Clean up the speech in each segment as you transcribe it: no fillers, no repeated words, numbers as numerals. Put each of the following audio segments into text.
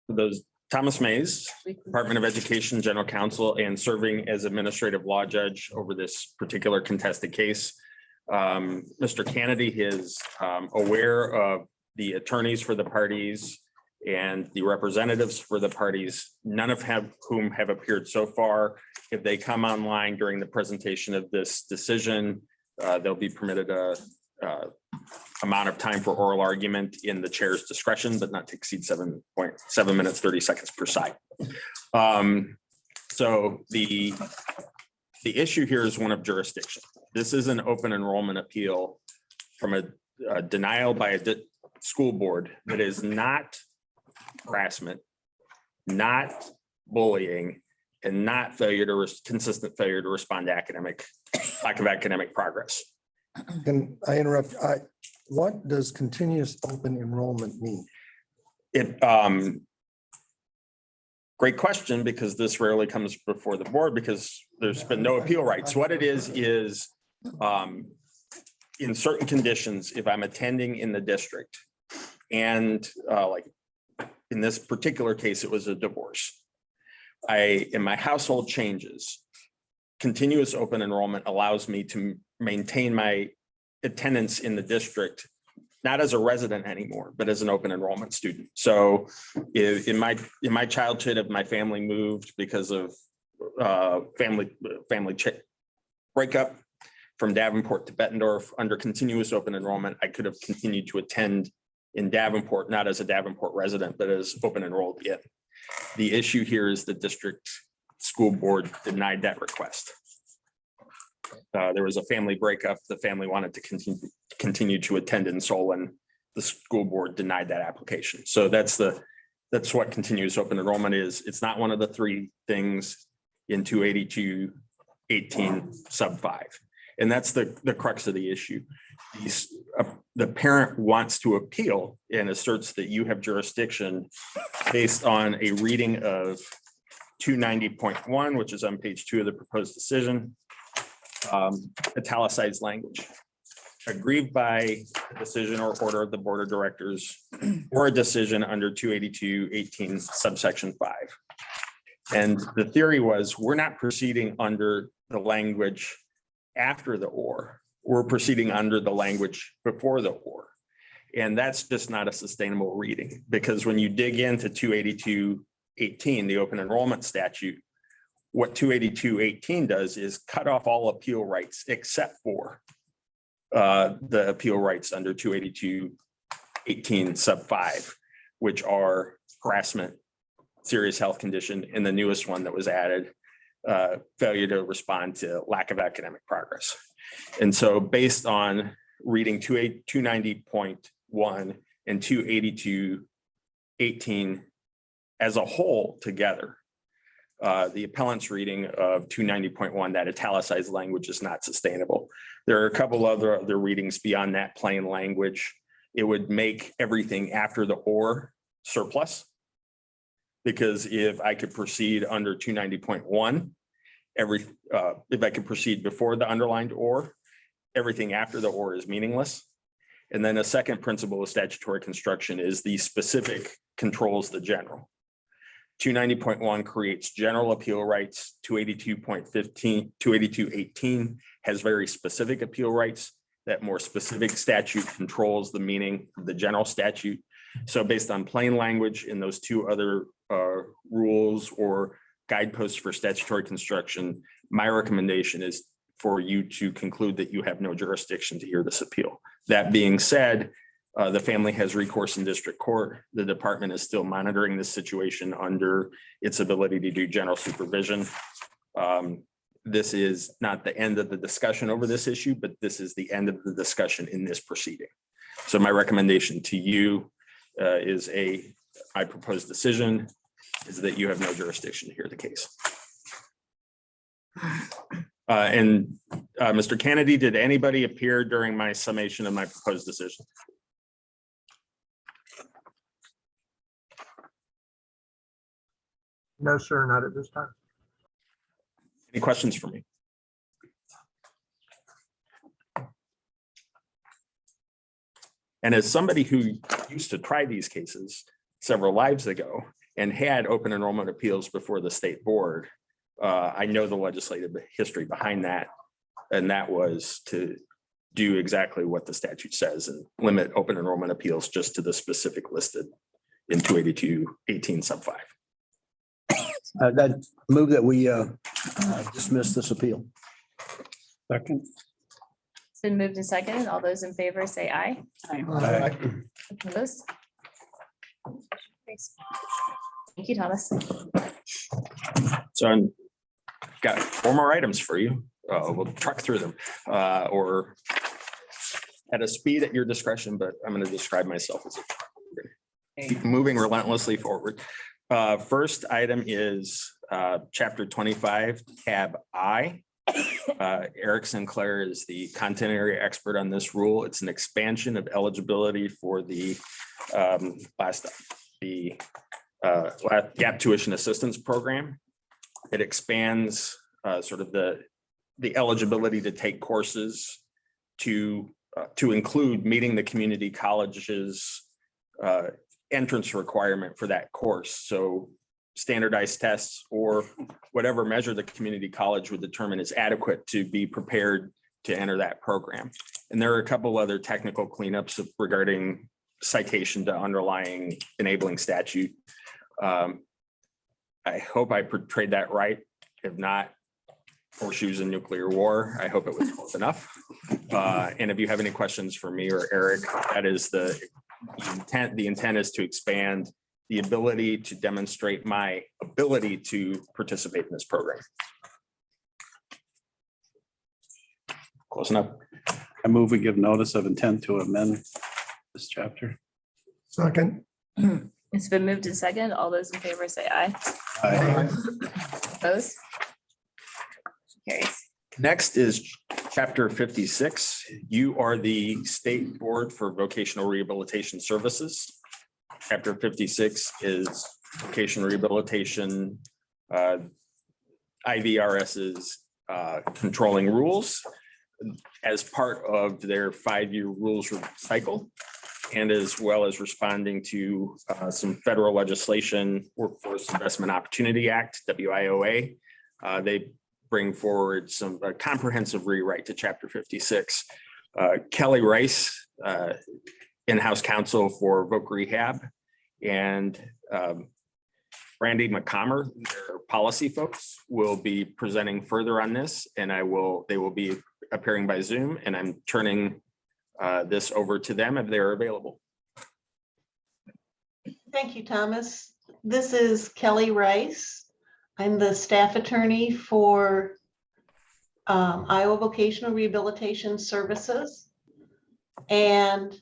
Those Thomas Mays, Department of Education General Counsel, and serving as administrative law judge over this particular contested case. Mr. Kennedy is aware of the attorneys for the parties and the representatives for the parties, none of whom have appeared so far. If they come online during the presentation of this decision, they'll be permitted a amount of time for oral argument in the chair's discretion, but not to exceed 7.7 minutes, 30 seconds per side. So the issue here is one of jurisdiction. This is an open enrollment appeal from a denial by a school board that is not harassment, not bullying, and not consistent failure to respond to lack of academic progress. Can I interrupt? What does continuous open enrollment mean? Great question, because this rarely comes before the board because there's been no appeal rights. What it is in certain conditions, if I'm attending in the district and like in this particular case, it was a divorce. In my household changes, continuous open enrollment allows me to maintain my attendance in the district, not as a resident anymore, but as an open enrollment student. So in my childhood, if my family moved because of family breakup from Davenport to Bettendorf, under continuous open enrollment, I could have continued to attend in Davenport, not as a Davenport resident, but as open enrolled in. The issue here is the district school board denied that request. There was a family breakup. The family wanted to continue to attend in Solon. The school board denied that application. So that's what continuous open enrollment is. It's not one of the three things in 282.18 sub 5. And that's the crux of the issue. The parent wants to appeal and asserts that you have jurisdiction based on a reading of 290.1, which is on page 2 of the proposed decision. Italicized language, aggrieved by a decision or order of the board of directors or a decision under 282.18 subsection 5. And the theory was, we're not proceeding under the language after the or, we're proceeding under the language before the or. And that's just not a sustainable reading, because when you dig into 282.18, the open enrollment statute, what 282.18 does is cut off all appeal rights except for the appeal rights under 282.18 sub 5, which are harassment, serious health condition, and the newest one that was added, failure to respond to lack of academic progress. And so based on reading 290.1 and 282.18 as a whole together, the appellant's reading of 290.1, that italicized language, is not sustainable. There are a couple other readings beyond that plain language. It would make everything after the or surplus, because if I could proceed under 290.1, if I could proceed before the underlined or, everything after the or is meaningless. And then a second principle of statutory construction is the specific controls the general. 290.1 creates general appeal rights. 282.18 has very specific appeal rights. That more specific statute controls the meaning of the general statute. So based on plain language in those two other rules or guideposts for statutory construction, my recommendation is for you to conclude that you have no jurisdiction to hear this appeal. That being said, the family has recourse in district court. The department is still monitoring this situation under its ability to do general supervision. This is not the end of the discussion over this issue, but this is the end of the discussion in this proceeding. So my recommendation to you is my proposed decision is that you have no jurisdiction to hear the case. Mr. Kennedy, did anybody appear during my summation of my proposed decision? No, sir, not at this time. Any questions for me? And as somebody who used to try these cases several lives ago and had open enrollment appeals before the state board, I know the legislative history behind that. And that was to do exactly what the statute says and limit open enrollment appeals just to the specific listed in 282.18 sub 5. That move that we dismiss this appeal. Second. It's been moved and seconded. All those in favor say aye. Opposed? Thank you, Thomas. So I've got 4 more items for you. We'll truck through them or at a speed at your discretion, but I'm going to describe myself as keep moving relentlessly forward. First item is chapter 25, tab I. Eric Sinclair is the content area expert on this rule. It's an expansion of eligibility for the gap tuition assistance program. It expands sort of the eligibility to take courses to include meeting the community college's entrance requirement for that course. So standardized tests or whatever measure the community college would determine is adequate to be prepared to enter that program. And there are a couple other technical cleanups regarding citation to underlying enabling statute. I hope I portrayed that right. If not, horseshoes in nuclear war, I hope it was close enough. And if you have any questions for me or Eric, that is the intent. The intent is to expand the ability to demonstrate my ability to participate in this program. Close enough. I move we give notice of intent to amend this chapter. Second. It's been moved and seconded. All those in favor say aye. Aye. Opposed? Carries. Next is chapter 56. You are the State Board for Vocational Rehabilitation Services. Chapter 56 is vocational rehabilitation, IVRS's controlling rules as part of their 5-year rules cycle, and as well as responding to some federal legislation, Workforce Investment Opportunity Act, WIOA. They bring forward some comprehensive rewrite to chapter 56. Kelly Rice, in-house counsel for Voc Rehab, and Brandy McCommer, their policy folks, will be presenting further on this, and they will be appearing by Zoom, and I'm turning this over to them if they're available. Thank you, Thomas. This is Kelly Rice. I'm the staff attorney for Iowa Vocational Rehabilitation Services. And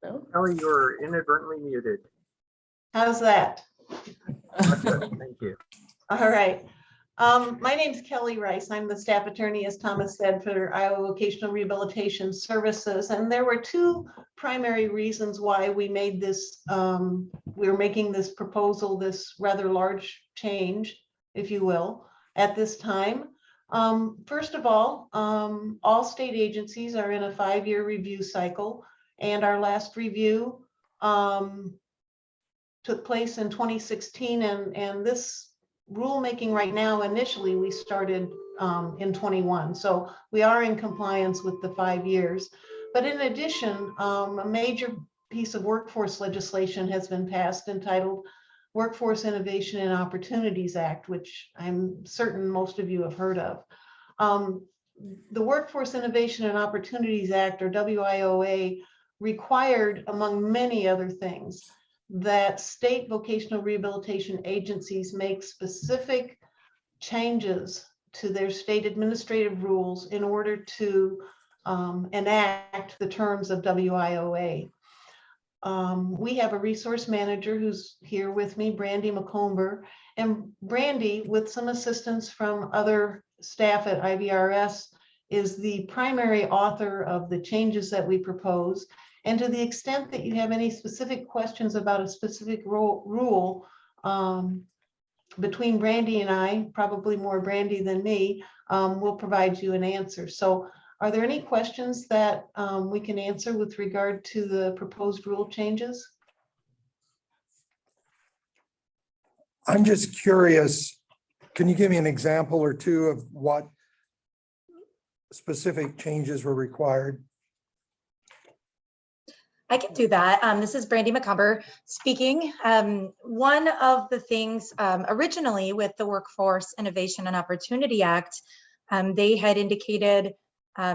No? Kelly, you were inadvertently muted. how's that? Thank you. All right. My name's Kelly Rice. I'm the staff attorney, as Thomas said, for Iowa Vocational Rehabilitation Services. And there were 2 primary reasons why we made this, we're making this proposal, this rather large change, if you will, at this time. First of all state agencies are in a 5-year review cycle, and our last review took place in 2016, and this rulemaking right now, initially we started in 21. So we are in compliance with the 5 years. But in addition, a major piece of workforce legislation has been passed entitled Workforce Innovation and Opportunities Act, which I'm certain most of you have heard of. The Workforce Innovation and Opportunities Act, or WIOA, required, among many other things, that state vocational rehabilitation agencies make specific changes to their state administrative rules in order to enact the terms of WIOA. We have a resource manager who's here with me, Brandy McComber, and Brandy, with some assistance from other staff at IVRS, is the primary author of the changes that we propose. And to the extent that you have any specific questions about a specific rule, between Brandy and I, probably more Brandy than me, will provide you an answer. So are there any questions that we can answer with regard to the proposed rule changes? I'm just curious, can you give me an example or two of what specific changes were required? I can do that. This is Brandy McCumber speaking. One of the things originally with the Workforce Innovation and Opportunity Act, they had indicated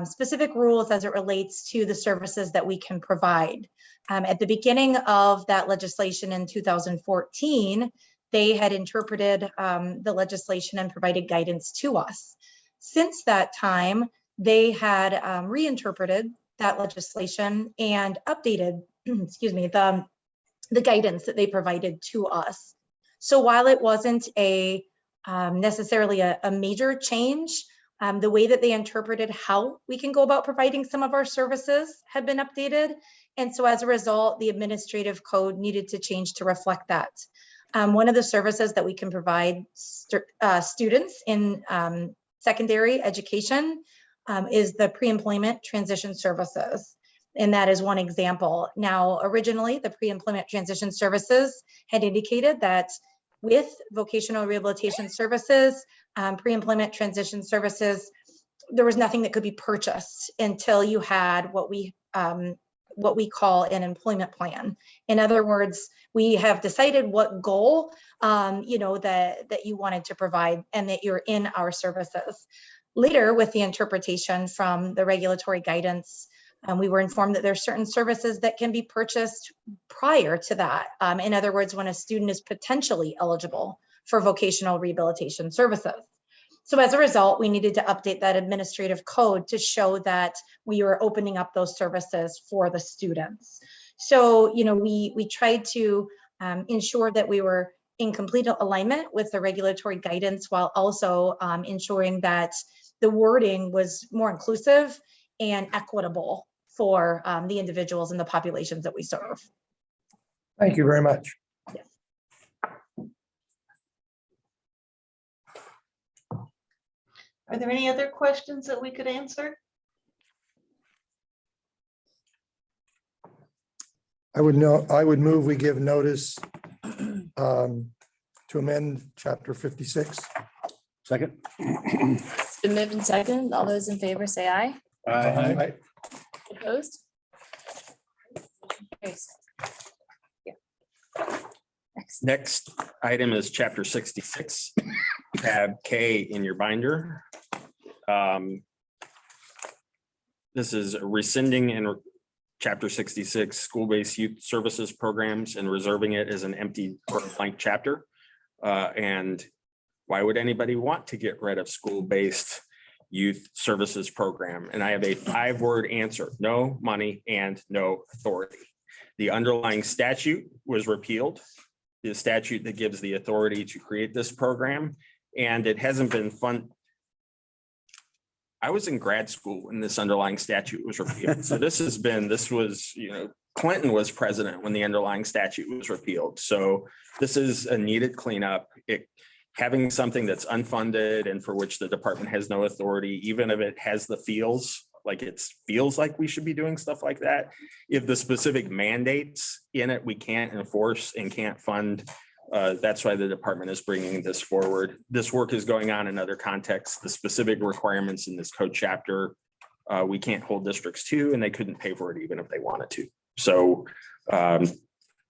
specific rules as it relates to the services that we can provide. At the beginning of that legislation in 2014, they had interpreted the legislation and provided guidance to us. Since that time, they had reinterpreted that legislation and updated, excuse me, the guidance that they provided to us. So while it wasn't a necessarily a major change, the way that they interpreted how we can go about providing some of our services had been updated. And so as a result, the administrative code needed to change to reflect that. One of the services that we can provide students in secondary education is the pre-employment transition services. And that is one example. Now, originally, the pre-employment transition services had indicated that with vocational rehabilitation services, pre-employment transition services, there was nothing that could be purchased until you had what we call an employment plan. In other words, we have decided what goal that you wanted to provide and that you're in our services. Later, with the interpretation from the regulatory guidance, we were informed that there are certain services that can be purchased prior to that. In other words, when a student is potentially eligible for vocational rehabilitation services. So as a result, we needed to update that administrative code to show that we were opening up those services for the students. So, we tried to ensure that we were in complete alignment with the regulatory guidance while also ensuring that the wording was more inclusive and equitable for the individuals and the populations that we serve. Thank you very much. Yes. Are there any other questions that we could answer? I would move we give notice to amend chapter 56. Second. It's been moved and seconded. All those in favor say aye. Aye. Opposed? Carries. Yeah. Next item is chapter 66, tab K in your binder. This is rescinding in chapter 66, school-based youth services programs and reserving it as an empty or blank chapter. And why would anybody want to get rid of school-based youth services program? And I have a 5-word answer: no money and no authority. The underlying statute was repealed, the statute that gives the authority to create this program, and it hasn't been fun. I was in grad school when this underlying statute was repealed. So this was, Clinton was president when the underlying statute was repealed. So this is a needed cleanup. Having something that's unfunded and for which the department has no authority, even if it has the feels like we should be doing stuff like that. If the specific mandates in it, we can't enforce and can't fund. That's why the department is bringing this forward. This work is going on in other contexts. The specific requirements in this code chapter, we can't hold districts to, and they couldn't pay for it even if they wanted to. So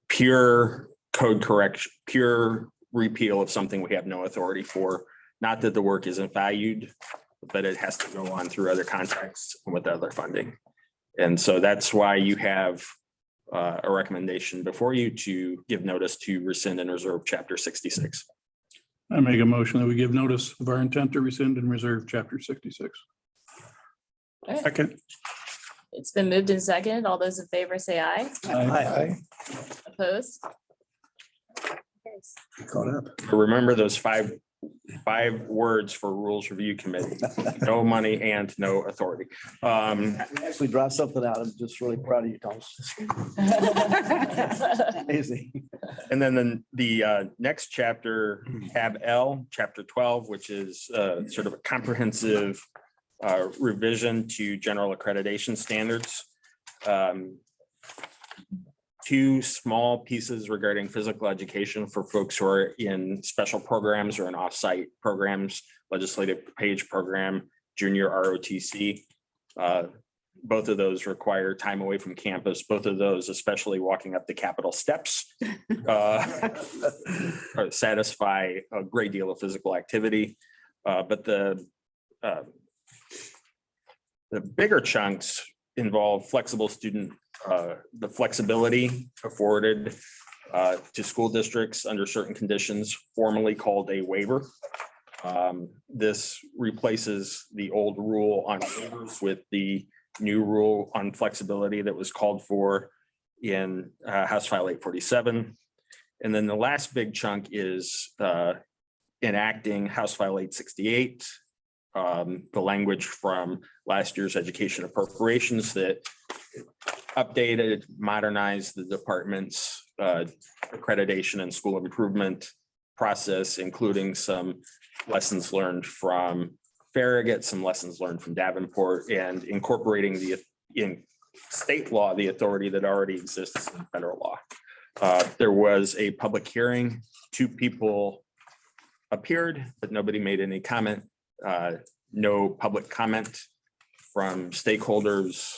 pure code correction, pure repeal of something we have no authority for. Not that the work isn't valued, but it has to go on through other contexts and with other funding. And so that's why you have a recommendation before you to give notice to rescind and reserve chapter 66. I make a motion that we give notice of our intent to rescind and reserve chapter 66. All right. Second. It's been moved and seconded. All those in favor say aye. Aye. Opposed? Carries. Caught up. Remember those 5 5 words for Rules Review Committee. No money and no authority. Actually draw something out. I'm just really proud of you, Thomas. Amazing. And then the next chapter, tab L, chapter 12, which is sort of a comprehensive revision to general accreditation standards. 2 small pieces regarding physical education for folks who are in special programs or in offsite programs, legislative page program, junior ROTC. Both of those require time away from campus. Both of those, especially walking up the Capitol steps, satisfy a great deal of physical activity. But the bigger chunks involve flexible student, the flexibility afforded to school districts under certain conditions, formerly called a waiver. This replaces the old rule on waivers with the new rule on flexibility that was called for in House File 847. And then the last big chunk is enacting House File 868, the language from last year's education appropriations that updated, modernized the department's accreditation and school improvement process, including some lessons learned from Farragut, some lessons learned from Davenport, and incorporating in state law the authority that already exists in federal law. There was a public hearing. 2 people appeared, but nobody made any comment. No public comment from stakeholders.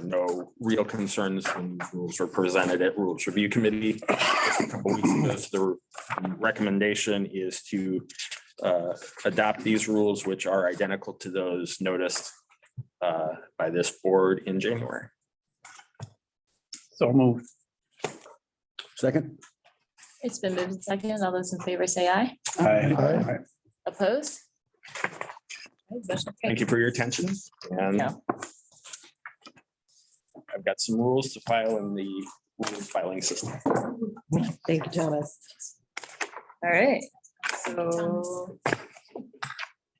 No real concerns when rules were presented at Rules Review Committee a couple weeks ago. So the recommendation is to adopt these rules, which are identical to those noticed by this board in January. So moved. Second. It's been moved and seconded. All those in favor say aye. Aye. Opposed? Thank you for your attention. And Yeah. I've got some rules to file in the rules filing system. Thank you, Thomas. All right, so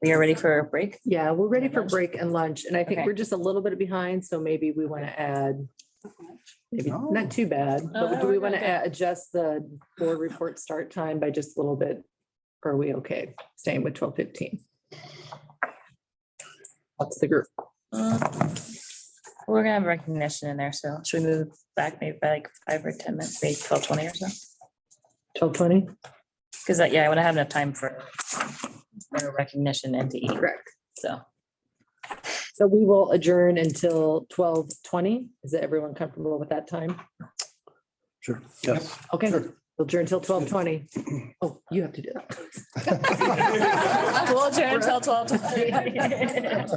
we are ready for a break. Yeah, we're ready for break and lunch, and I think Okay. we're just a little bit behind, so maybe we want to add, maybe No. not too bad, Oh, but do we we're want good. to adjust the board report start time by just a little bit? Or are we okay staying with 12:15? What's the group? We're gonna have recognition in there, so should we move back maybe by like 5 or 10 minutes, maybe 12:20 or so? 12:20? Because yeah, I want to have enough time for recognition and to eat, Correct. so. So we will adjourn until 12:20. Is everyone comfortable with that time? Sure. Yes. Okay, Sure. we'll adjourn until 12:20. Oh, you have to do that. We'll adjourn until 12:20.